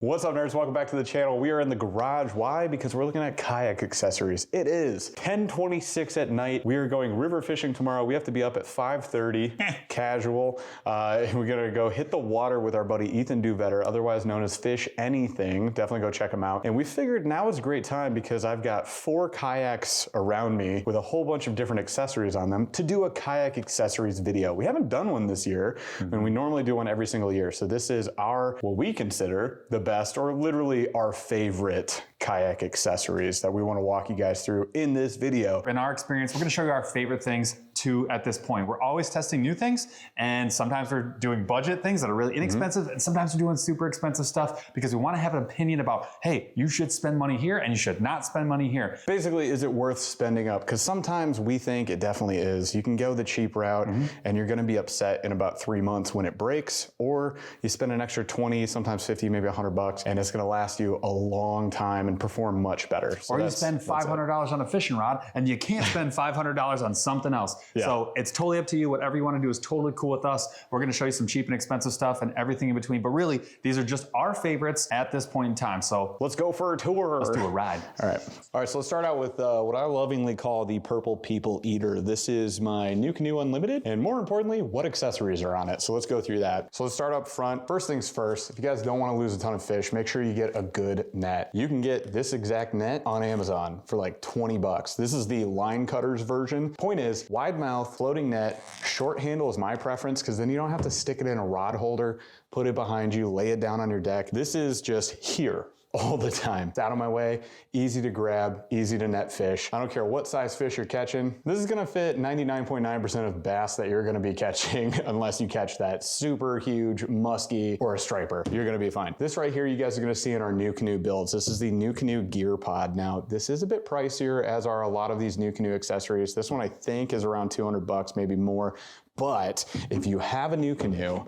What's up, nerds? Welcome back to the channel. We are in the garage. Why? Because we're looking at kayak accessories. It is 10:26 at night. We are going river fishing tomorrow. We have to be up at 5:30, casual. We're gonna go hit the water with our buddy Ethan Duvetter, otherwise known as Fish Anything. Definitely go check him out. And we figured now is a great time because I've got 4 kayaks around me with a whole bunch of different accessories on them to do a kayak accessories video. We haven't done one this year, and we normally do one every single year. So this is what we consider the best, or literally our favorite kayak accessories that we want to walk you guys through in this video. In our experience, we're going to show you our favorite things too at this point. We're always testing new things, and sometimes we're doing budget things that are really inexpensive, and sometimes we're doing super expensive stuff because we want to have an opinion about, hey, you should spend money here and you should not spend money here. Basically, is it worth spending up? Because sometimes we think it definitely is. You can go the cheap route and you're going to be upset in about 3 months when it breaks, or you spend an extra 20, sometimes 50, maybe $100, and it's going to last you a long time and perform much better. So or you spend $500 on a fishing rod and you can't spend $500 on something else. Yeah. So it's totally up to you. Whatever you want to do is totally cool with us. We're going to show you some cheap and expensive stuff and everything in between. But really, these are just our favorites at this point in time. So let's go for a tour. Let's do a ride. All right, so let's start out with what I lovingly call the Purple People Eater. This is my new canoe unlimited, and more importantly, what accessories are on it. So let's go through that. So let's start up front. First things first, if you guys don't want to lose a ton of fish, make sure you get a good net. You can get this exact net on Amazon for like 20 bucks. This is the line cutters version. Point is, wide mouth, floating net, short handle is my preference because then you don't have to stick it in a rod holder, put it behind you, lay it down on your deck. This is just here all the time. It's out of my way, easy to grab, easy to net fish. I don't care what size fish you're catching. This is gonna fit 99.9% of bass that you're gonna be catching unless you catch that super huge muskie or a striper. You're gonna be fine. This right here, you guys are gonna see in our new canoe builds. This is the new canoe gear pod. Now, this is a bit pricier, as are a lot of these new canoe accessories. This one I think is around 200 bucks, maybe more. But if you have a new canoe,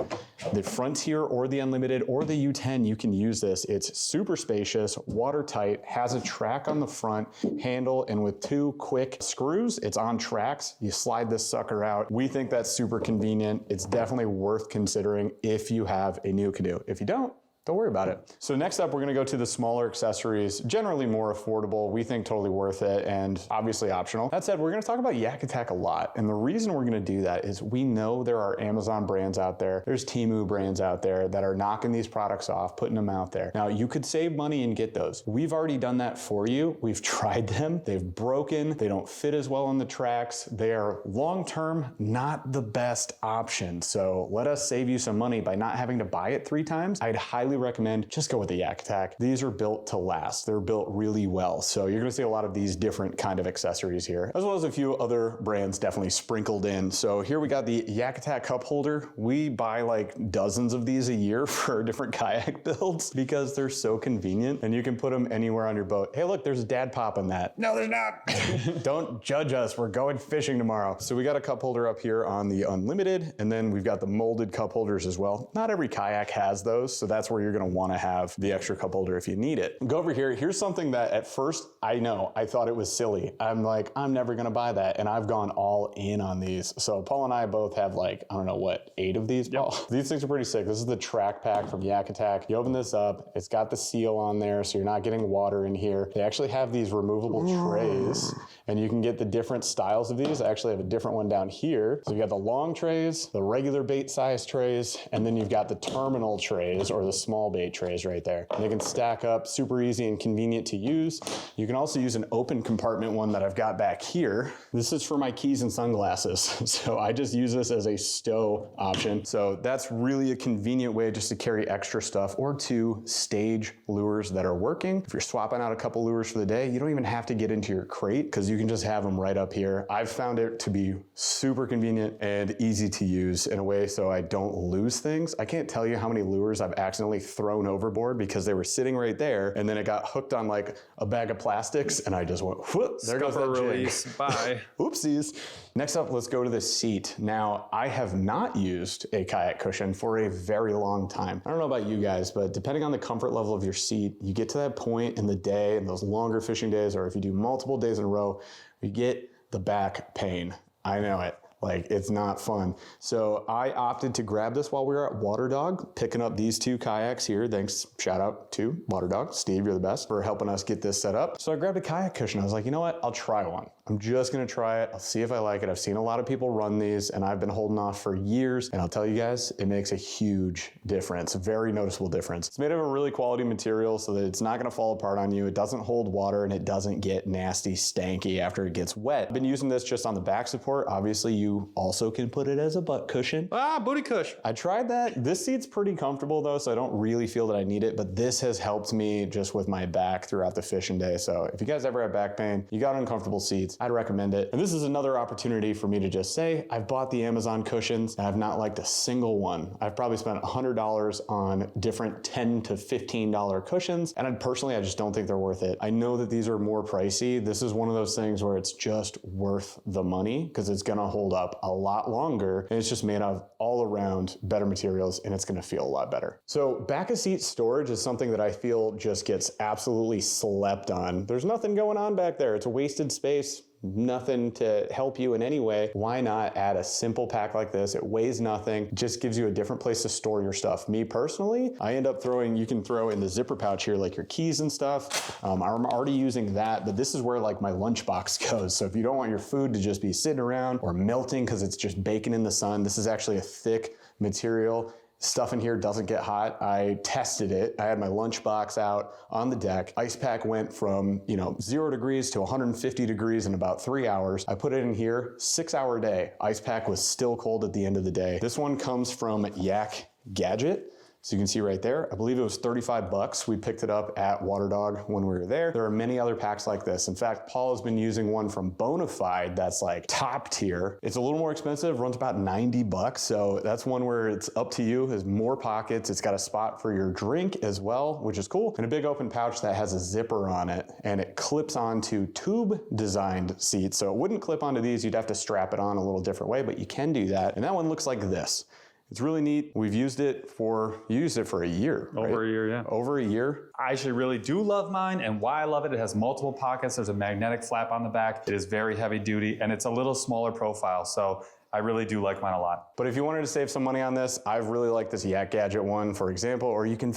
the Frontier or the Unlimited or the U10, you can use this. It's super spacious, watertight, has a track on the front handle, and with 2 quick screws, it's on tracks. You slide this sucker out. We think that's super convenient. It's definitely worth considering if you have a new canoe. If you don't worry about it. So next up, we're gonna go to the smaller accessories, generally more affordable. We think totally worth it and obviously optional. That said, we're gonna talk about Yak Attack a lot. And the reason we're gonna do that is we know there are Amazon brands out there, there's Temu brands out there that are knocking these products off, putting them out there. Now, you could save money and get those. We've already done that for you. We've tried them. They've broken. They don't fit as well on the tracks. They are long-term not the best option. So let us save you some money by not having to buy it 3 times. I'd highly recommend just go with the Yak Attack. These are built to last. They're built really well. So you're gonna see a lot of these different kind of accessories here, as well as a few other brands definitely sprinkled in. So here we got the Yak Attack cup holder. We buy like dozens of these a year for different kayak builds because they're so convenient and you can put them anywhere on your boat. Hey, look, there's a dad pop in that. No, there's not. Don't judge us. We're going fishing tomorrow. So we got a cup holder up here on the Unlimited, and then we've got the molded cup holders as well. Not every kayak has those, so that's where you're gonna wanna have the extra cup holder if you need it. Go over here. Here's something that at first, I thought it was silly. I'm like, I'm never gonna buy that, and I've gone all in on these. So Paul and I both have like, I don't know what, 8 of these? Yep. These things are pretty sick. This is the track pack from Yak Attack. You open this up, it's got the seal on there, so you're not getting water in here. They actually have these removable trays, and you can get the different styles of these. I actually have a different one down here. So you got the long trays, the regular bait size trays, and then you've got the terminal trays or the small bait trays right there. They can stack up, super easy and convenient to use. You can also use an open compartment one that I've got back here. This is for my keys and sunglasses. So I just use this as a stow option. So that's really a convenient way just to carry extra stuff or to stage lures that are working. If you're swapping out a couple lures for the day, you don't even have to get into your crate because you can just have them right up here. I've found it to be super convenient and easy to use in a way so I don't lose things. I can't tell you how many lures I've accidentally thrown overboard because they were sitting right there and then it got hooked on like a bag of plastics and I just went, whoop, there goes that release. Bye. Oopsies. Next up, let's go to the seat. Now, I have not used a kayak cushion for a very long time. I don't know about you guys, but depending on the comfort level of your seat, you get to that point in the day, in those longer fishing days, or if you do multiple days in a row, you get the back pain. I know it. Like, it's not fun. So I opted to grab this while we were at Waterdog, picking up these two kayaks here. Thanks, shout out to Waterdog. Steve, you're the best for helping us get this set up. So I grabbed a kayak cushion. I was like, you know what? I'll try one. I'm just gonna try it. I'll see if I like it. I've seen a lot of people run these and I've been holding off for years. And I'll tell you guys, it makes a huge difference, a very noticeable difference. It's made of a really quality material so that it's not gonna fall apart on you. It doesn't hold water and it doesn't get nasty, stanky after it gets wet. I've been using this just on the back support. Obviously, you also can put it as a butt cushion. Ah, booty cush. I tried that. This seat's pretty comfortable though, so I don't really feel that I need it, but this has helped me just with my back throughout the fishing day. So if you guys ever have back pain, you got uncomfortable seats, I'd recommend it. And this is another opportunity for me to just say, I've bought the Amazon cushions and I've not liked a single one. I've probably spent $100 on different $10 to $15 cushions. And personally, I just don't think they're worth it. I know that these are more pricey. This is one of those things where it's just worth the money because it's gonna hold up a lot longer and it's just made of all around better materials and it's gonna feel a lot better. So back of seat storage is something that I feel just gets absolutely slept on. There's nothing going on back there. It's a wasted space. Nothing to help you in any way. Why not add a simple pack like this? It weighs nothing, just gives you a different place to store your stuff. Me personally, I end up throwing, you can throw in the zipper pouch here, like your keys and stuff. I'm already using that, but this is where like my lunchbox goes. So if you don't want your food to just be sitting around or melting because it's just baking in the sun, this is actually a thick material. Stuff in here doesn't get hot. I tested it. I had my lunchbox out on the deck. Ice pack went from 0 degrees to 150 degrees in about 3 hours. I put it in here, 6-hour day. Ice pack was still cold at the end of the day. This one comes from Kayak Gadget. So you can see right there, I believe it was 35 bucks. We picked it up at Waterdog when we were there. There are many other packs like this. In fact, Paul has been using one from Bonafide that's like top tier. It's a little more expensive, runs about 90 bucks. So that's one where it's up to you, has more pockets. It's got a spot for your drink as well, which is cool. And a big open pouch that has a zipper on it and it clips onto tube designed seats. So it wouldn't clip onto these. You'd have to strap it on a little different way, but you can do that. And that one looks like this. It's really neat. We've used it for a year, right? Over a year, yeah. Over a year. I actually really do love mine, and why I love it, it has multiple pockets. There's a magnetic flap on the back. It is very heavy duty, and it's a little smaller profile, so I really do like mine a lot. But if you wanted to save some money on this, I really like this Kayak Gadget one, for example, or you can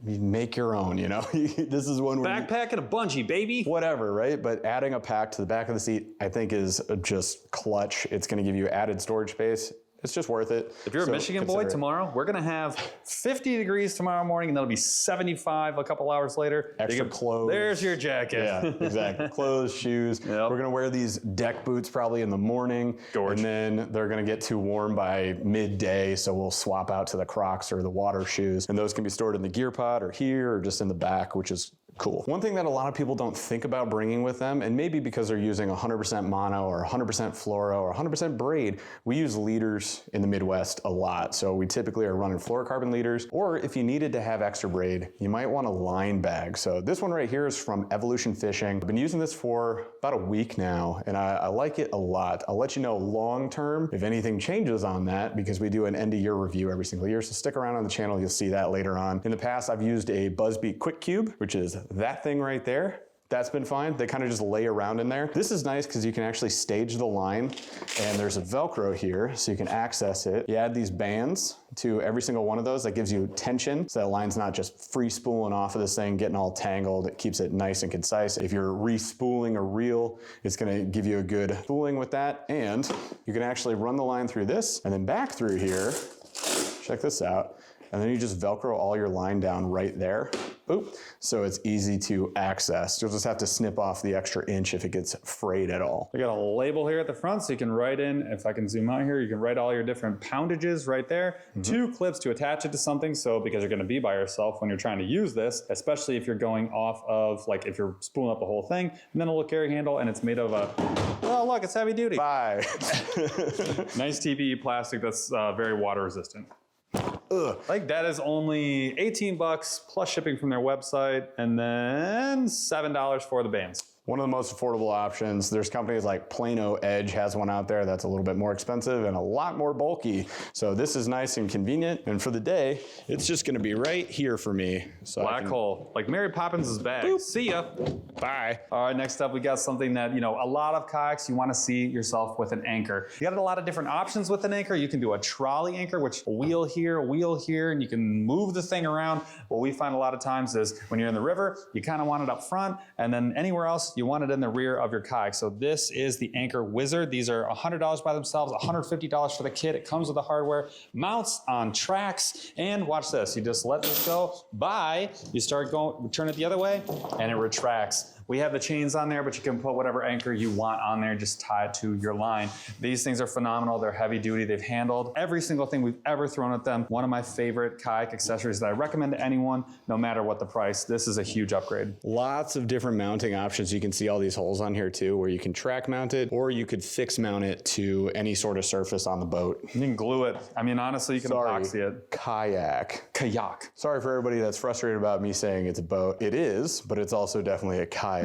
make your own, This is one where backpack and a bungee, baby. Whatever, right? But adding a pack to the back of the seat, I think is just clutch. It's gonna give you added storage space. It's just worth it. If you're a Michigan boy tomorrow, we're gonna have 50 degrees tomorrow morning and that'll be 75 a couple hours later. Extra clothes. There's your jacket. Yeah, exactly. Clothes, shoes. Yep. We're gonna wear these deck boots probably in the morning. Gorge. And then they're gonna get too warm by midday, so we'll swap out to the Crocs or the water shoes. And those can be stored in the gear pod or here or just in the back, which is cool. One thing that a lot of people don't think about bringing with them, and maybe because they're using 100% mono or 100% fluoro or 100% braid, we use leaders in the Midwest a lot. So we typically are running fluorocarbon leaders, or if you needed to have extra braid, you might want a line bag. So this one right here is from Evolution Fishing. I've been using this for about a week now, and I like it a lot. I'll let you know long term if anything changes on that, because we do an end of year review every single year. So stick around on the channel, you'll see that later on. In the past, I've used a Buzzbeat Quick Cube, which is that thing right there. That's been fine. They kind of just lay around in there. This is nice because you can actually stage the line, and there's a Velcro here so you can access it. You add these bands to every single one of those. That gives you tension so that line's not just free spooling off of this thing, getting all tangled. It keeps it nice and concise. If you're re-spooling a reel, it's gonna give you a good spooling with that. And you can actually run the line through this and then back through here. Check this out. And then you just Velcro all your line down right there. Oop. So it's easy to access. You'll just have to snip off the extra inch if it gets frayed at all. We got a label here at the front so you can write in, if I can zoom out here, you can write all your different poundages right there. Mm-hmm. 2 clips to attach it to something, so because you're gonna be by yourself when you're trying to use this, especially if you're going off of, like if you're spooling up the whole thing, and then a little carry handle, and it's made of a, oh look, it's heavy duty. Bye. Nice TPE plastic that's very water resistant. Ugh. Like that is only 18 bucks plus shipping from their website, and then $7 for the bands. One of the most affordable options. There's companies like Plano Edge has one out there that's a little bit more expensive and a lot more bulky. So this is nice and convenient. And for the day, it's just gonna be right here for me. So Black hole, like Mary Poppins' bag. Boop. See ya. Bye. All right, next up we got something that, you know, a lot of kayaks, you wanna see yourself with an anchor. You got a lot of different options with an anchor. You can do a trolley anchor, which a wheel here, and you can move the thing around. What we find a lot of times is when you're in the river, you kind of want it up front, and then anywhere else, you want it in the rear of your kayak. So this is the Anchor Wizard. These are $100 by themselves, $150 for the kit. It comes with the hardware, mounts on tracks, and watch this. You just let this go by, you start going, turn it the other way, and it retracts. We have the chains on there, but you can put whatever anchor you want on there, just tie it to your line. These things are phenomenal. They're heavy duty. They've handled every single thing we've ever thrown at them. One of my favorite kayak accessories that I recommend to anyone, no matter what the price. This is a huge upgrade. Lots of different mounting options. You can see all these holes on here too, where you can track mount it, or you could fix mount it to any sort of surface on the boat. You can glue it. I mean, honestly, you can epoxy it. Kayak. Kayak. Sorry for everybody that's frustrated about me saying it's a boat. It is, but it's also definitely a kayak.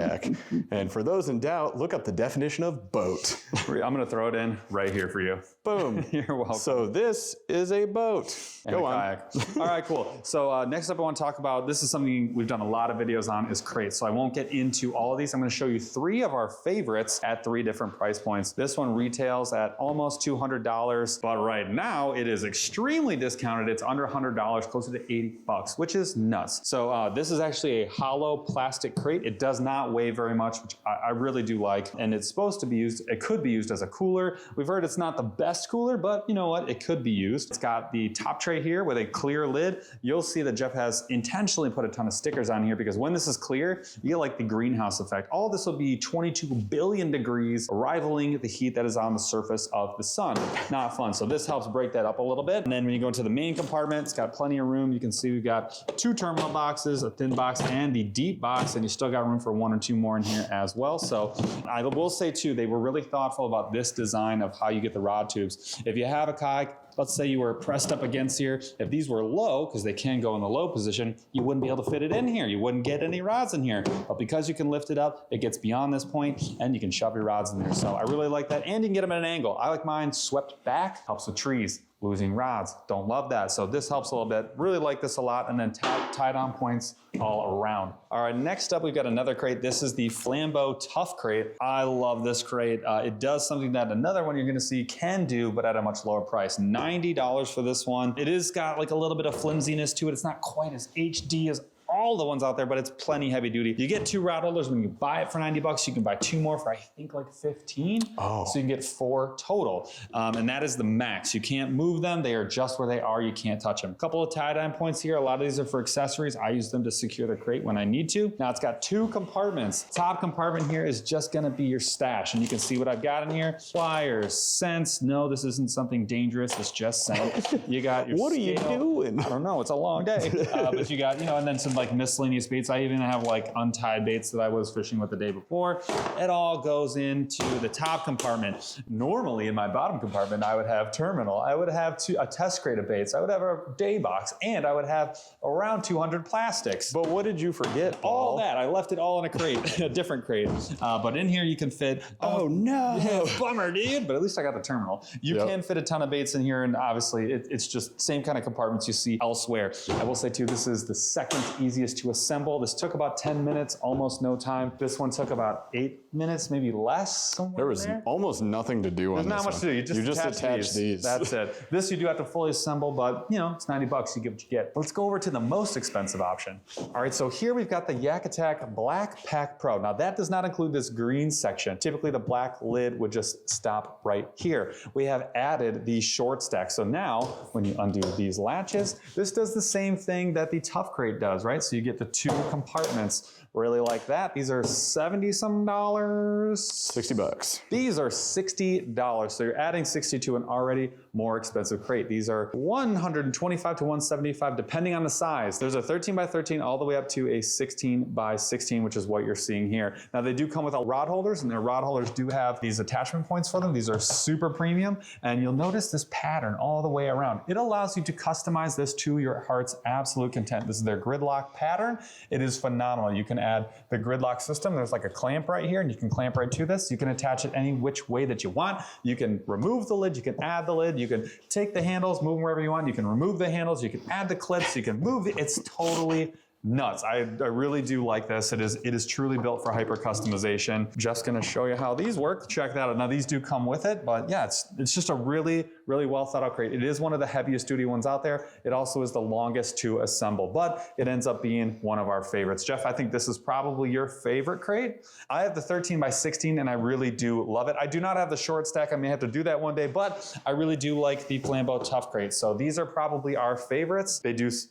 And for those in doubt, look up the definition of boat. I'm gonna throw it in right here for you. Boom. You're welcome. So this is a boat. And Go a on. kayak. All right, cool. So next up I want to talk about, this is something we've done a lot of videos on, is crates. So I won't get into all of these. I'm going to show you 3 of our favorites at 3 different price points. This one retails at almost $200, but right now it is extremely discounted. It's under $100, closer to 80 bucks, which is nuts. So this is actually a hollow plastic crate. It does not weigh very much, which I really do like. And it's supposed to be used, it could be used as a cooler. We've heard it's not the best cooler, but you know what? It could be used. It's got the top tray here with a clear lid. You'll see that Jeff has intentionally put a ton of stickers on here because when this is clear, you get like the greenhouse effect. All this will be 22 billion degrees, rivaling the heat that is on the surface of the sun. Not fun. So this helps break that up a little bit. And then when you go into the main compartment, it's got plenty of room. You can see we've got 2 terminal boxes, a thin box and the deep box, and you still got room for 1 or 2 more in here as well. So I will say too, they were really thoughtful about this design of how you get the rod tubes. If you have a kayak, let's say you were pressed up against here. If these were low, because they can go in the low position, you wouldn't be able to fit it in here. You wouldn't get any rods in here. But because you can lift it up, it gets beyond this point and you can shove your rods in there. So I really like that. And you can get them at an angle. I like mine swept back, helps with trees. Losing rods, don't love that. So this helps a little bit. Really like this a lot. And then tied on points all around. All right, next up, we've got another crate. This is the Flambeau Tough Crate. I love this crate. It does something that another one you're gonna see can do, but at a much lower price. $90 for this one. It is got like a little bit of flimsiness to it. It's not quite as HD as all the ones out there, but it's plenty heavy duty. You get 2 rod holders. When you buy it for 90 bucks, you can buy 2 more for I think like 15. Oh. So you can get 4 total. And that is the max. You can't move them. They are just where they are. You can't touch them. A couple of tie-dye points here. A lot of these are for accessories. I use them to secure the crate when I need to. Now it's got 2 compartments. Top compartment here is just gonna be your stash. And you can see what I've got in here. Pliers, scents. No, this isn't something dangerous. It's just scent. You got your What are you scale. doing? I don't know. It's a long day. But you got, you know, and then some like miscellaneous baits. I even have like untied baits that I was fishing with the day before. It all goes into the top compartment. Normally in my bottom compartment, I would have terminal. I would have a test crate of baits. I would have a day box, and I would have around 200 plastics. But what did you forget, Paul? All that. I left it all in a crate, a different crate. But in here you can fit. Oh no. Yeah, bummer, dude. But at least I got the terminal. You can fit a ton of baits in here, and obviously it's just same kind of compartments you see elsewhere. I will say too, this is the second easiest to assemble. This took about 10 minutes, almost no time. This one took about 8 minutes, maybe less. There was almost nothing to do on this. There's not much to do. You just attach these. That's it. This you do have to fully assemble, but you know, it's 90 bucks. You get what you get. Let's go over to the most expensive option. All right, so here we've got the Yak Attack Black Pack Pro. Now that does not include this green section. Typically the black lid would just stop right here. We have added the short stack. So now when you undo these latches, this does the same thing that the Tough Crate does, right? So you get the 2 compartments. Really like that. These are 70-some dollars. 60 bucks. These are $60. So you're adding 60 to an already more expensive crate. These are 125 to 175 depending on the size. There's a 13 by 13 all the way up to a 16 by 16, which is what you're seeing here. Now they do come with rod holders, and their rod holders do have these attachment points for them. These are super premium, and you'll notice this pattern all the way around. It allows you to customize this to your heart's absolute content. This is their gridlock gridlock pattern, it is phenomenal. You can add the gridlock system. There's like a clamp right here, and you can clamp right to this. You can attach it any which way that you want. You can remove the lid, you can add the lid, you can take the handles, move them wherever you want. You can remove the handles, you can add the clips, you can move it. It's totally nuts. I really do like this. It is truly built for hyper customization. Just gonna show you how these work. Check that out. Now these do come with it, but yeah, it's just a really well thought out crate. It is one of the heaviest duty ones out there. It also is the longest to assemble, but it ends up being one of our favorites. Jeff, I think this is probably your favorite crate. I have the 13 by 16 and I really do love it. I do not have the short stack. I may have to do that one day, but I really do like the Flambeau Tough crate. So these are probably our favorites.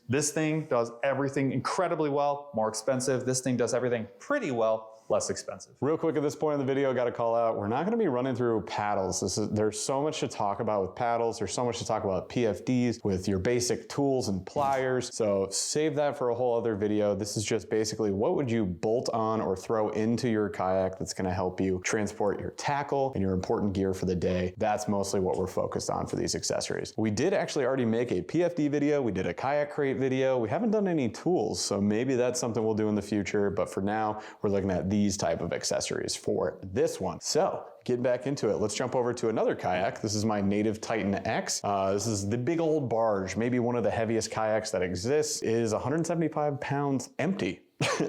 This thing does everything incredibly well, more expensive. This thing does everything pretty well, less expensive. Real quick at this point in the video, got to call out, we're not going to be running through paddles. There's so much to talk about with paddles. There's so much to talk about PFDs with your basic tools and pliers. So save that for a whole other video. This is just basically what would you bolt on or throw into your kayak that's going to help you transport your tackle and your important gear for the day. That's mostly what we're focused on for these accessories. We did actually already make a PFD video. We did a kayak crate video. We haven't done any tools, so maybe that's something we'll do in the future. But for now, we're looking at these type of accessories for this one. So getting back into it, let's jump over to another kayak. This is my Native Titan X. This is the big old barge, maybe one of the heaviest kayaks that exists. It is 175 pounds empty.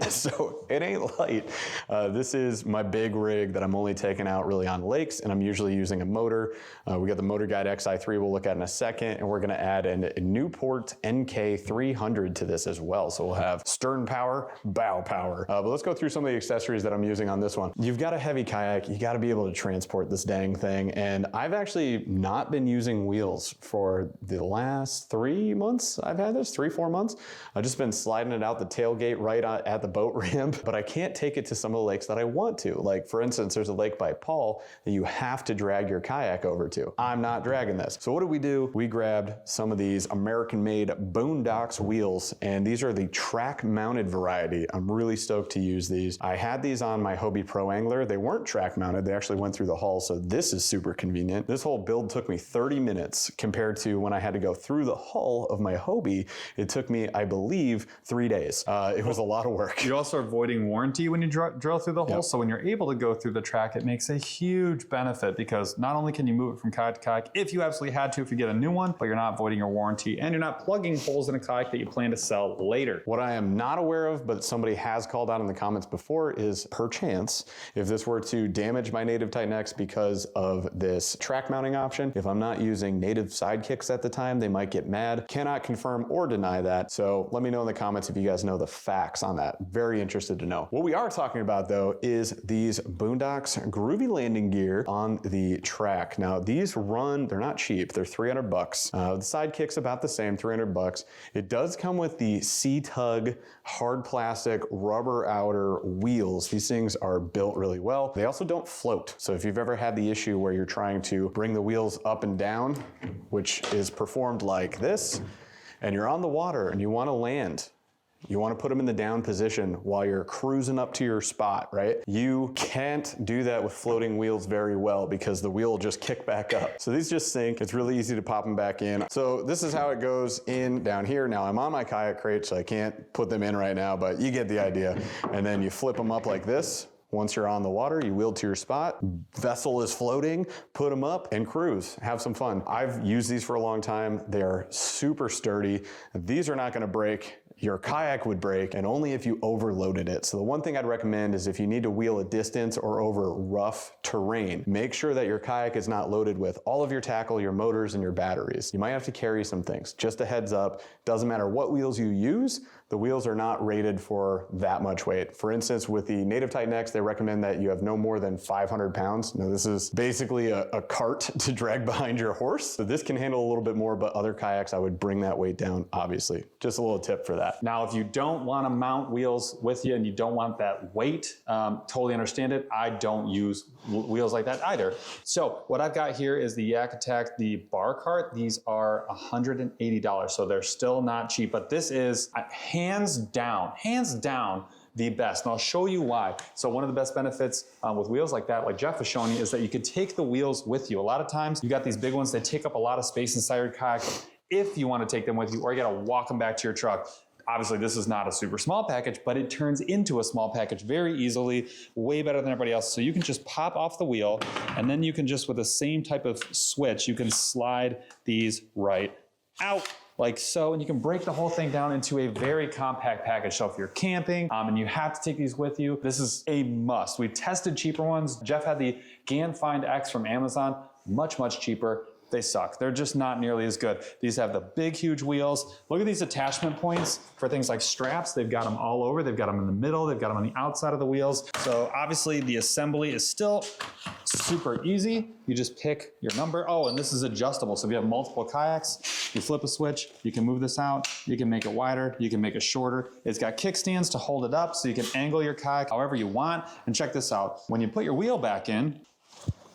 So it ain't light. This is my big rig that I'm only taking out really on lakes, and I'm usually using a motor. We got the Motor Guide XI3 we'll look at in a second, and we're gonna add a Newport NK300 to this as well. So we'll have stern power, bow power. But let's go through some of the accessories that I'm using on this one. You've got a heavy kayak, you gotta be able to transport this dang thing, and I've actually not been using wheels for the last 3 months. I've had this, 3-4 months. I've just been sliding it out the tailgate right at the boat ramp, but I can't take it to some of the lakes that I want to. Like for instance, there's a lake by Paul that you have to drag your kayak over to. I'm not dragging this. So what did we do? We grabbed some of these American-made Boondocks wheels, and these are the track mounted variety. I'm really stoked to use these. I had these on my Hobie Pro Angler. They weren't track mounted. They actually went through the hull. So this is super convenient. This whole build took me 30 minutes compared to when I had to go through the hull of my Hobie. It took me, I believe, 3 days. It was a lot of work. You're also avoiding warranty when you drill through the hole. Yep. So when you're able to go through the track, it makes a huge benefit because not only can you move it from kayak to kayak if you absolutely had to if you get a new one, but you're not avoiding your warranty and you're not plugging holes in a kayak that you plan to sell later. What I am not aware of, but somebody has called out in the comments before, is perchance, if this were to damage my Native Titan X because of this track mounting option, if I'm not using native sidekicks at the time, they might get mad. Cannot confirm or deny that. So let me know in the comments if you guys know the facts on that. Very interested to know. What we are talking about though is these Boondocks Groovy landing gear on the track. Now these run, they're not cheap, they're 300 bucks. The sidekick's about the same, 300 bucks. It does come with the C-Tug hard plastic rubber outer wheels. These things are built really well. They also don't float. So if you've ever had the issue where you're trying to bring the wheels up and down, which is performed like this, and you're on the water and you want to land, you want to put them in the down position while you're cruising up to your spot, right? You can't do that with floating wheels very well because the wheel will just kick back up. So these just sink. It's really easy to pop them back in. So this is how it goes in down here. Now I'm on my kayak crate, so I can't put them in right now, but you get the idea. And then you flip them up like this. Once you're on the water, you wheel to your spot, vessel is floating, put them up and cruise, have some fun. I've used these for a long time. They are super sturdy. These are not gonna break. Your kayak would break, and only if you overloaded it. So the one thing I'd recommend is if you need to wheel a distance or over rough terrain, make sure that your kayak is not loaded with all of your tackle, your motors, and your batteries. You might have to carry some things. Just a heads up, doesn't matter what wheels you use, the wheels are not rated for that much weight. For instance, with the Native Titan X, they recommend that you have no more than 500 pounds. Now this is basically a cart to drag behind your horse. So this can handle a little bit more, but other kayaks, I would bring that weight down, obviously. Just a little tip for that. Now, if you don't want to mount wheels with you and you don't want that weight, totally understand it. I don't use wheels like that either. So what I've got here is the Yak Attack, the bar cart. These are $180, so they're still not cheap, but this is hands down the best. And I'll show you why. So one of the best benefits with wheels like that, like Jeff was showing you, is that you could take the wheels with you. A lot of times you got these big ones that take up a lot of space inside your kayak if you want to take them with you, or you got to walk them back to your truck. Obviously, this is not a super small package, but it turns into a small package very easily, way better than everybody else. So you can just pop off the wheel, and then you can just, with the same type of switch, you can slide these right out like so, and you can break the whole thing down into a very compact package. So if you're camping and you have to take these with you, this is a must. We tested cheaper ones. Jeff had the Gan Find X from Amazon, much, much cheaper. They suck. They're just not nearly as good. These have the big, huge wheels. Look at these attachment points for things like straps. They've got them all over. They've got them in the middle. They've got them on the outside of the wheels. So obviously the assembly is still super easy. You just pick your number. Oh, and this is adjustable. So if you have multiple kayaks, you flip a switch, you can move this out, you can make it wider, you can make it shorter. It's got kickstands to hold it up so you can angle your kayak however you want. And check this out. When you put your wheel back in,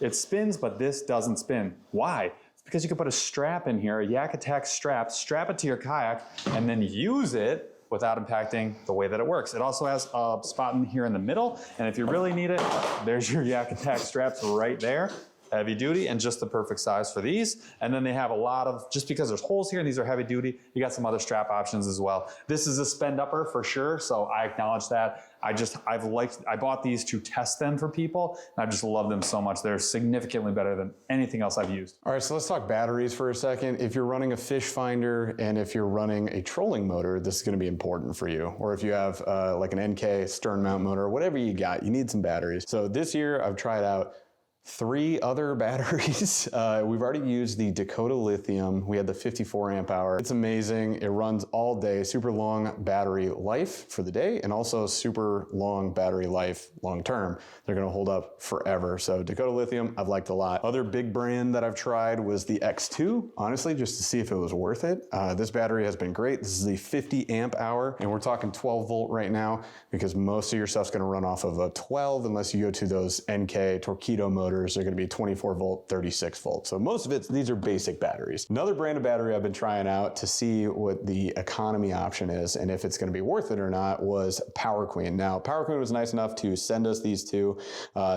it spins, but this doesn't spin. Why? Because you can put a strap in here, a Yak Attack strap it to your kayak, and then use it without impacting the way that it works. It also has a spot in here in the middle, and if you really need it, there's your Yak Attack straps right there. Heavy duty and just the perfect size for these. And then they have a lot of, just because there's holes here and these are heavy duty, you got some other strap options as well. This is a spend upper for sure, so I acknowledge that. I bought these to test them for people, and I just love them so much. They're significantly better than anything else I've used. All right, so let's talk batteries for a second. If you're running a fish finder and if you're running a trolling motor, this is gonna be important for you. Or if you have like an NK stern mount motor, whatever you got, you need some batteries. So this year I've tried out 3 other batteries. We've already used the Dakota Lithium. We had the 54 amp hour. It's amazing. It runs all day, super long battery life for the day, and also super long battery life long term. They're gonna hold up forever. So Dakota Lithium, I've liked a lot. Other big brand that I've tried was the X2, honestly, just to see if it was worth it. This battery has been great. This is the 50 amp hour, and we're talking 12 volt right now, because most of your stuff's gonna run off of a 12 unless you go to those NK Torpedo motors. They're going to be 24 volt, 36 volt. So most of it, these are basic batteries. Another brand of battery I've been trying out to see what the economy option is and if it's going to be worth it or not was Power Queen. Now, Power Queen was nice enough to send us these two.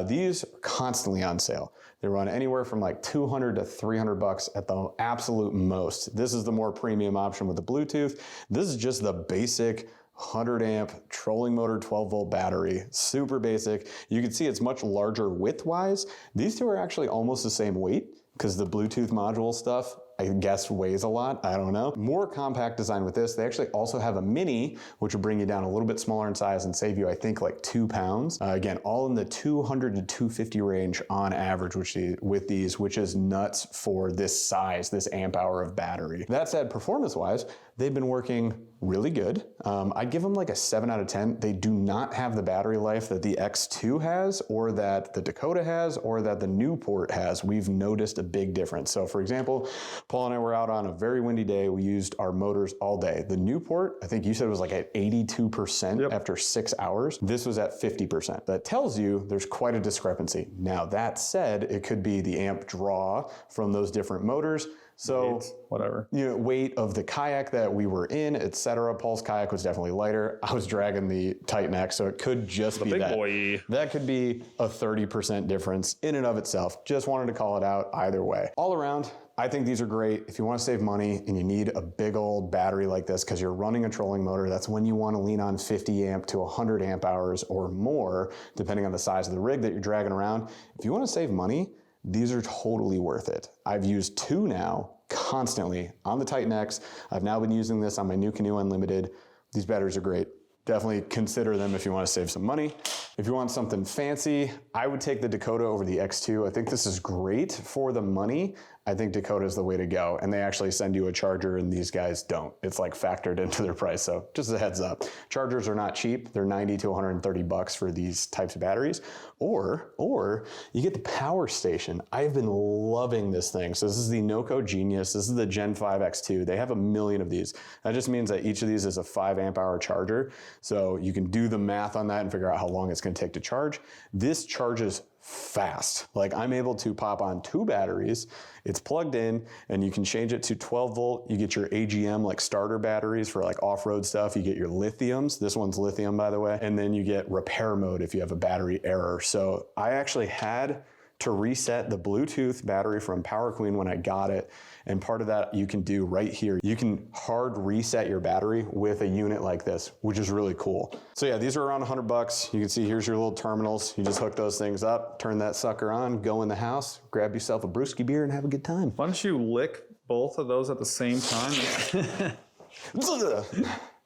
These are constantly on sale. They run anywhere from like 200 to 300 bucks at the absolute most. This is the more premium option with the Bluetooth. This is just the basic 100 amp trolling motor 12 volt battery, super basic. You can see it's much larger width wise. These two are actually almost the same weight because the Bluetooth module stuff, I guess, weighs a lot. I don't know. More compact design with this. They actually also have a mini, which will bring you down a little bit smaller in size and save you, I think, like 2 pounds. Again, all in the 200 to 250 range on average, with these, which is nuts for this size, this amp hour of battery. That said, performance wise, they've been working really good. I'd give them like a 7 out of 10. They do not have the battery life that the X2 has, or that the Dakota has, or that the Newport has. We've noticed a big difference. So for example, Paul and I were out on a very windy day. We used our motors all day. The Newport, I think you said it was like at 82% after 6 hours. This was at 50%. That tells you there's quite a discrepancy. Now that said, it could be the amp draw from those different motors. So weight, whatever. You know, weight of the kayak that we were in, etc. Paul's kayak was definitely lighter. I was dragging the Titan X, so it could just be big that. Boy. That could be a 30% difference in and of itself. Just wanted to call it out either way. All around, I think these are great. If you want to save money and you need a big old battery like this because you're running a trolling motor, that's when you want to lean on 50 amp to 100 amp hours or more, depending on the size of the rig that you're dragging around. If you want to save money, these are totally worth it. I've used 2 now constantly on the Titan X. I've now been using this on my NuCanoe Unlimited. These batteries are great. Definitely consider them if you want to save some money. If you want something fancy, I would take the Dakota over the X2. I think this is great for the money. I think Dakota is the way to go. And they actually send you a charger and these guys don't. It's like factored into their price. So just a heads up. Chargers are not cheap. They're 90 to 130 bucks for these types of batteries. Or you get the power station. I've been loving this thing. So this is the Noco Genius. This is the Gen 5 X2. They have a million of these. That just means that each of these is a 5 amp hour charger. So you can do the math on that and figure out how long it's going to take to charge. This charges fast. Like I'm able to pop on 2 batteries, it's plugged in, and you can change it to 12 volt. You get your AGM like starter batteries for like off-road stuff. You get your lithiums. This one's lithium, by the way. And then you get repair mode if you have a battery error. So I actually had to reset the Bluetooth battery from Power Queen when I got it. And part of that you can do right here. You can hard reset your battery with a unit like this, which is really cool. So yeah, these are around 100 bucks. You can see here's your little terminals. You just hook those things up, turn that sucker on, go in the house, grab yourself a brewski beer and have a good time. Why don't you lick both of those at the same time?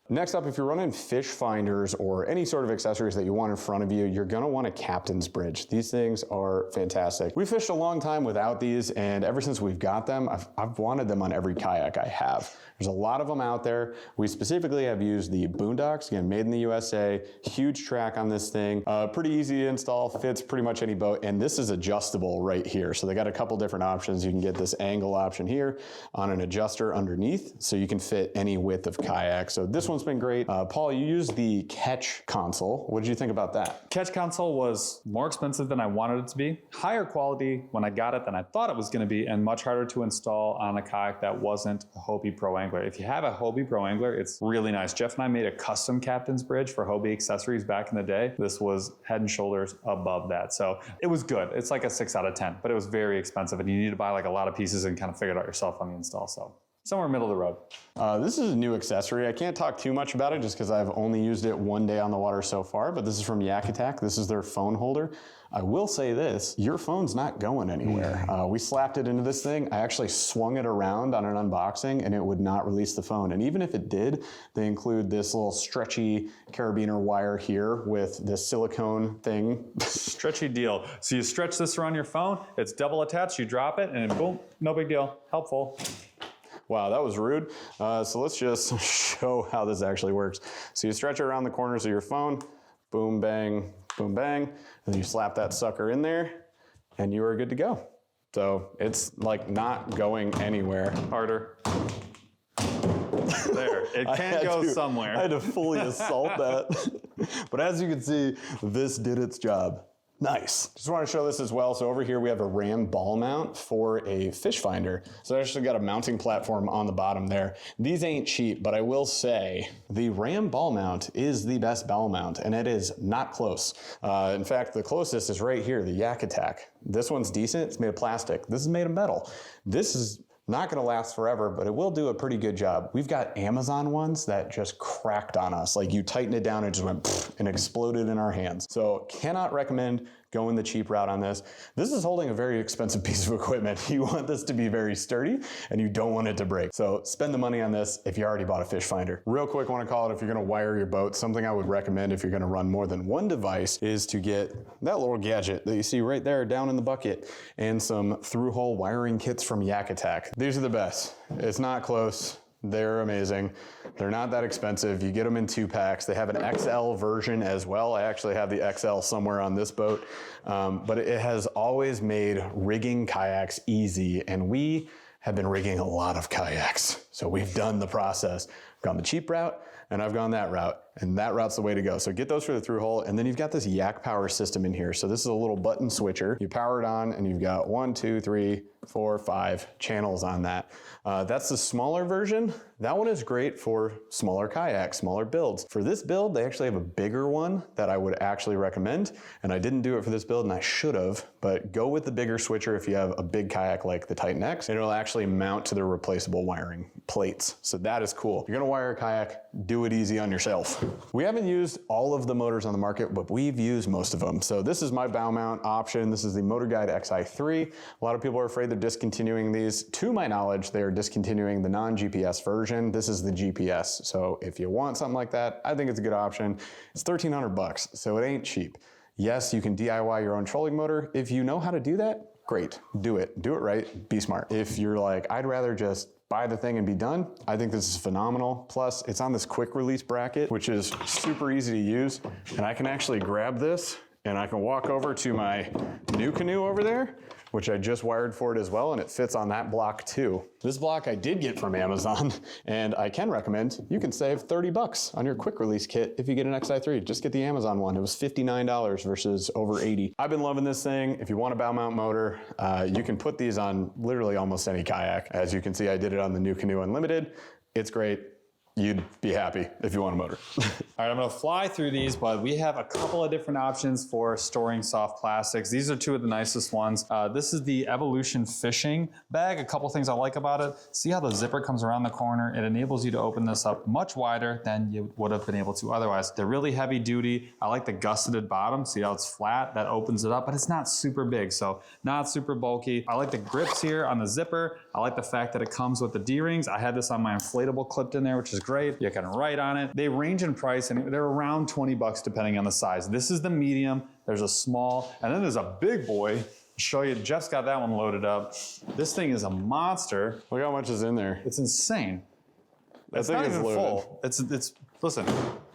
Next up, if you're running fish finders or any sort of accessories that you want in front of you, you're gonna want a captain's bridge. These things are fantastic. We fished a long time without these, and ever since we've got them, I've wanted them on every kayak I have. There's a lot of them out there. We specifically have used the Boondocks, again, made in the USA, huge track on this thing, pretty easy to install, fits pretty much any boat, and this is adjustable right here. So they got a couple different options. You can get this angle option here on an adjuster underneath, so you can fit any width of kayak. So this one's been great. Paul, you used the Catch console. What did you think about that? Catch console was more expensive than I wanted it to be, higher quality when I got it than I thought it was going to be, and much harder to install on a kayak that wasn't a Hobie Pro Angler. If you have a Hobie Pro Angler, it's really nice. Jeff and I made a custom captain's bridge for Hobie accessories back in the day. This was head and shoulders above that. So it was good. It's like a 6 out of 10, but it was very expensive and you need to buy like a lot of pieces and kind of figure it out yourself on the install. So somewhere middle of the road. This is a new accessory. I can't talk too much about it just because I've only used it one day on the water so far, but this is from Yak Attack. This is their phone holder. I will say this, your phone's not going anywhere. We slapped it into this thing. I actually swung it around on an unboxing and it would not release the phone. And even if it did, they include this little stretchy carabiner wire here with this silicone thing. Stretchy deal. So you stretch this around your phone, it's double attached, you drop it and boom, no big deal, helpful. Wow, that was rude. So let's just show how this actually works. So you stretch it around the corners of your phone, boom, bang, and then you slap that sucker in there and you are good to go. So it's like not going anywhere. Harder. There, it can go somewhere. I had to fully assault that. But as you can see, this did its job. Nice. Just want to show this as well. So over here we have a ram ball mount for a fish finder. So I actually got a mounting platform on the bottom there. These ain't cheap, but I will say the ram ball mount is the best ball mount and it is not close. In fact, the closest is right here, the Yak Attack. This one's decent, it's made of plastic. This is made of metal. This is not gonna last forever, but it will do a pretty good job. We've got Amazon ones that just cracked on us. Like you tighten it down, it just went pfft, and exploded in our hands. So cannot recommend going the cheap route on this. This is holding a very expensive piece of equipment. You want this to be very sturdy and you don't want it to break. So spend the money on this if you already bought a fish finder. Real quick, want to call it if you're gonna wire your boat, something I would recommend if you're gonna run more than one device is to get that little gadget that you see right there down in the bucket and some through-hole wiring kits from Yak Attack. These are the best. It's not close. They're amazing. They're not that expensive. You get them in 2 packs. They have an XL version as well. I actually have the XL somewhere on this boat, but it has always made rigging kayaks easy, and we have been rigging a lot of kayaks. So we've done the process. I've gone the cheap route, and I've gone that route, and that route's the way to go. So get those for the through hole, and then you've got this Yak power system in here. So this is a little button switcher. You power it on, and you've got 1, 2, 3, 4, 5 channels on that. That's the smaller version. That one is great for smaller kayaks, smaller builds. For this build, they actually have a bigger one that I would actually recommend, and I didn't do it for this build, and I should have, but go with the bigger switcher if you have a big kayak like the Titan X, and it'll actually mount to the replaceable wiring plates. So that is cool. If you're gonna wire a kayak, do it easy on yourself. We haven't used all of the motors on the market, but we've used most of them. So this is my bow mount option. This is the Motor Guide XI3. A lot of people are afraid they're discontinuing these. To my knowledge, they are discontinuing the non-GPS version. This is the GPS. So if you want something like that, I think it's a good option. It's 1,300 bucks, so it ain't cheap. Yes, you can DIY your own trolling motor. If you know how to do that, great, do it. Do it right, be smart. If you're like, I'd rather just buy the thing and be done, I think this is phenomenal. Plus, it's on this quick release bracket, which is super easy to use. And I can actually grab this and I can walk over to my new canoe over there, which I just wired for it as well, and it fits on that block too. This block I did get from Amazon, and I can recommend, you can save 30 bucks on your quick release kit if you get an XI3. Just get the Amazon one. It was $59 versus over 80. I've been loving this thing. If you want a bow mount motor, you can put these on literally almost any kayak. As you can see, I did it on the new Canoe Unlimited. It's great. you'd be happy if you want a motor. All right, I'm gonna fly through these, but we have a couple of different options for storing soft plastics. These are two of the nicest ones. This is the Evolution fishing bag. A couple things I like about it. See how the zipper comes around the corner? It enables you to open this up much wider than you would have been able to otherwise. They're really heavy duty. I like the gusseted bottom. See how it's flat? That opens it up, but it's not super big, so not super bulky. I like the grips here on the zipper. I like the fact that it comes with the D-rings. I had this on my inflatable clipped in there, which is great. You can write on it. They range in price and they're around 20 bucks depending on the size. This is the medium, there's a small, and then there's a big boy. I'll show you, Jeff's got that one loaded up. This thing is a monster. Look how much is in there. It's insane. It's not even full. It's listen,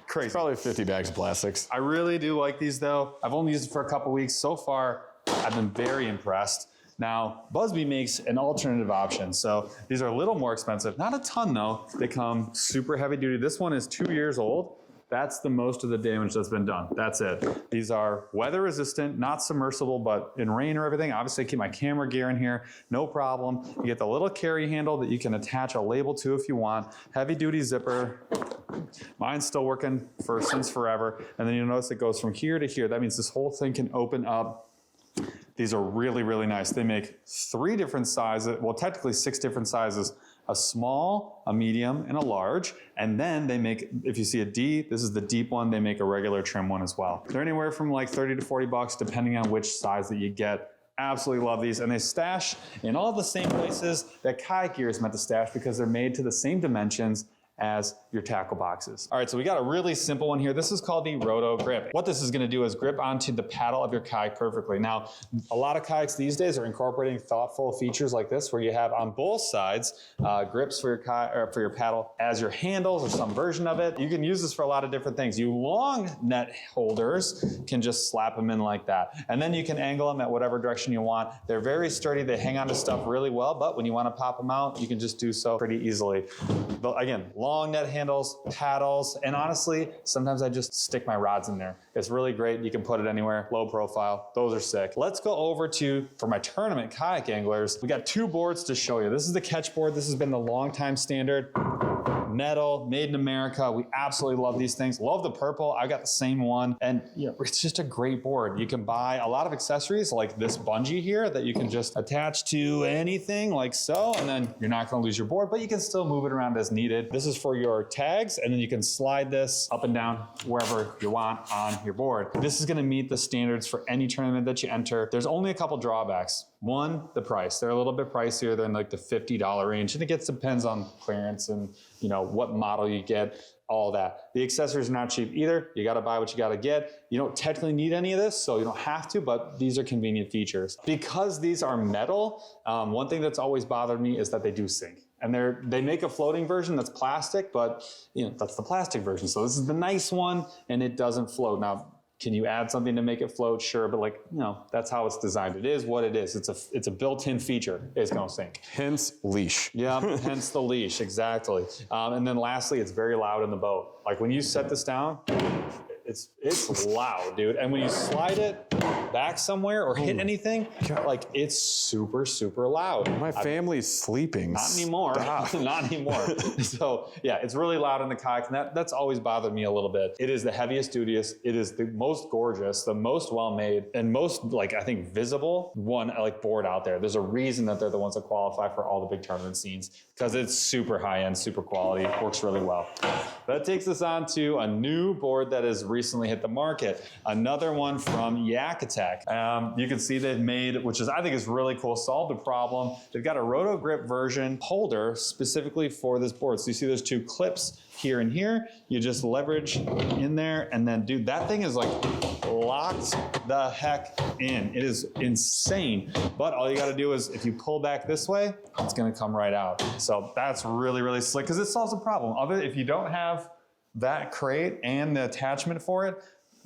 crazy. It's probably 50 bags of plastics. I really do like these though. I've only used it for a couple weeks. So far, I've been very impressed. Now, Busby makes an alternative option. So these are a little more expensive. Not a ton though. They come super heavy duty. This one is 2 years old. That's the most of the damage that's been done. That's it. These are weather resistant, not submersible, but in rain or everything. Obviously, I keep my camera gear in here, no problem. You get the little carry handle that you can attach a label to if you want. Heavy duty zipper. Mine's still working since forever. And then you'll notice it goes from here to here. That means this whole thing can open up. These are really, really nice. They make 3 different sizes, well, technically 6 different sizes, a small, a medium, and a large. And then they make, if you see a D, this is the deep one, they make a regular trim one as well. They're anywhere from like 30 to 40 bucks, depending on which size that you get. Absolutely love these. And they stash in all the same places that kayak gear is meant to stash because they're made to the same dimensions as your tackle boxes. All right, so we got a really simple one here. This is called the Roto Grip. What this is gonna do is grip onto the paddle of your kayak perfectly. Now, a lot of kayaks these days are incorporating thoughtful features like this, where you have on both sides grips for your kayak or for your paddle as your handles or some version of it. You can use this for a lot of different things. You long net holders can just slap them in like that. And then you can angle them at whatever direction you want. They're very sturdy, they hang on to stuff really well, but when you wanna pop them out, you can just do so pretty easily. But again, long net handles, paddles, and honestly, sometimes I just stick my rods in there. It's really great. You can put it anywhere, low profile. Those are sick. Let's go over to, for my tournament kayak anglers, we got 2 boards to show you. This is the catch board. This has been the long time standard. Metal, made in America. We absolutely love these things. Love the purple. I got the same one. And you know, it's just a great board. You can buy a lot of accessories like this bungee here that you can just attach to anything like so, and then you're not gonna lose your board, but you can still move it around as needed. This is for your tags, and then you can slide this up and down wherever you want on your board. This is gonna meet the standards for any tournament that you enter. There's only a couple drawbacks. One, the price. They're a little bit pricier than like the $50 range, and it depends on clearance and you know what model you get, all that. The accessories are not cheap either. You gotta buy what you gotta get. You don't technically need any of this, so you don't have to, but these are convenient features. Because these are metal, one thing that's always bothered me is that they do sink. And they make a floating version that's plastic, but you know that's the plastic version. So this is the nice one, and it doesn't float. Now, can you add something to make it float? Sure, but like, you know, that's how it's designed. It is what it is. It's a built-in feature. It's gonna sink. Hence leash. Yeah, hence the leash, exactly. And then lastly, it's very loud in the boat. Like when you set this down, it's loud, dude. And when you slide it back somewhere or hit anything, like it's super, super loud. My family's sleeping. Not anymore. Not anymore. So yeah, it's really loud in the kayak, and that's always bothered me a little bit. It is the heaviest, dutiest. It is the most gorgeous, the most well-made, and most like I think visible one like board out there. There's a reason that they're the ones that qualify for all the big tournament scenes because it's super high-end, super quality, works really well. That takes us on to a new board that has recently hit the market. Another one from Yak Attack. You can see they've made, which is I think is really cool, solved a problem. They've got a Roto Grip version holder specifically for this board. So you see there's 2 clips here and here. You just leverage in there, and then dude, that thing is like locked the heck in. It is insane. But all you gotta do is if you pull back this way, it's gonna come right out. So that's really, really slick because it solves the problem of it. If you don't have that crate and the attachment for it,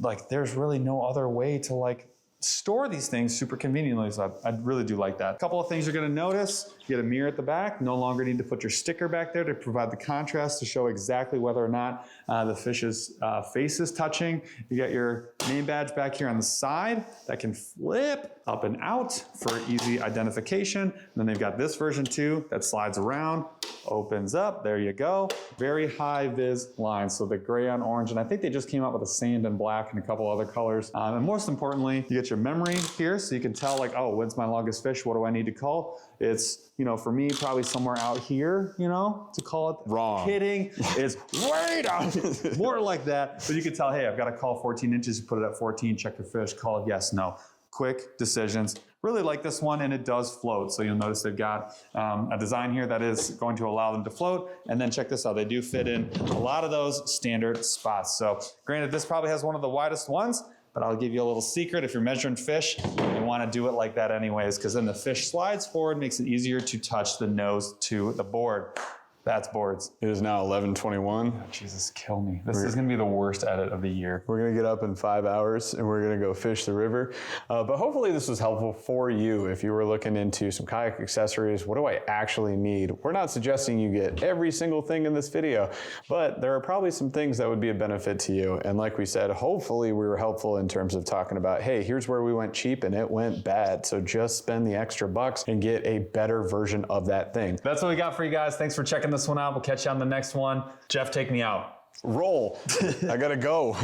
like there's really no other way to like store these things super conveniently. So I really do like that. A couple of things you're gonna notice. You get a mirror at the back. No longer need to put your sticker back there to provide the contrast to show exactly whether or not the fish's face is touching. You got your name badge back here on the side that can flip up and out for easy identification. And then they've got this version too that slides around, opens up, there you go. Very high vis line, so the gray on orange, and I think they just came out with a sand and black and a couple other colors. And most importantly, you get your memory here, so you can tell like, oh, when's my longest fish? What do I need to call? It's, you know, for me, probably somewhere out here, you know, to call it. Wrong. Kidding. It's way down. More like that. But you can tell, hey, I've got to call 14 inches. You put it at 14, check your fish, call it yes, no. Quick decisions. Really like this one, and it does float. So you'll notice they've got a design here that is going to allow them to float. And then check this out, they do fit in a lot of those standard spots. So granted, this probably has one of the widest ones, but I'll give you a little secret. If you're measuring fish, you want to do it like that anyways, because then the fish slides forward, makes it easier to touch the nose to the board. That's boards. It is now 11:21. Oh, Jesus, kill me. This is gonna be the worst edit of the year. We're gonna get up in 5 hours and we're gonna go fish the river. But hopefully this was helpful for you if you were looking into some kayak accessories. What do I actually need? We're not suggesting you get every single thing in this video, but there are probably some things that would be a benefit to you. And like we said, hopefully we were helpful in terms of talking about, hey, here's where we went cheap and it went bad. So just spend the extra bucks and get a better version of that thing. That's what we got for you guys. Thanks for checking this one out. We'll catch you on the next one. Jeff, take me out. Roll. I gotta go.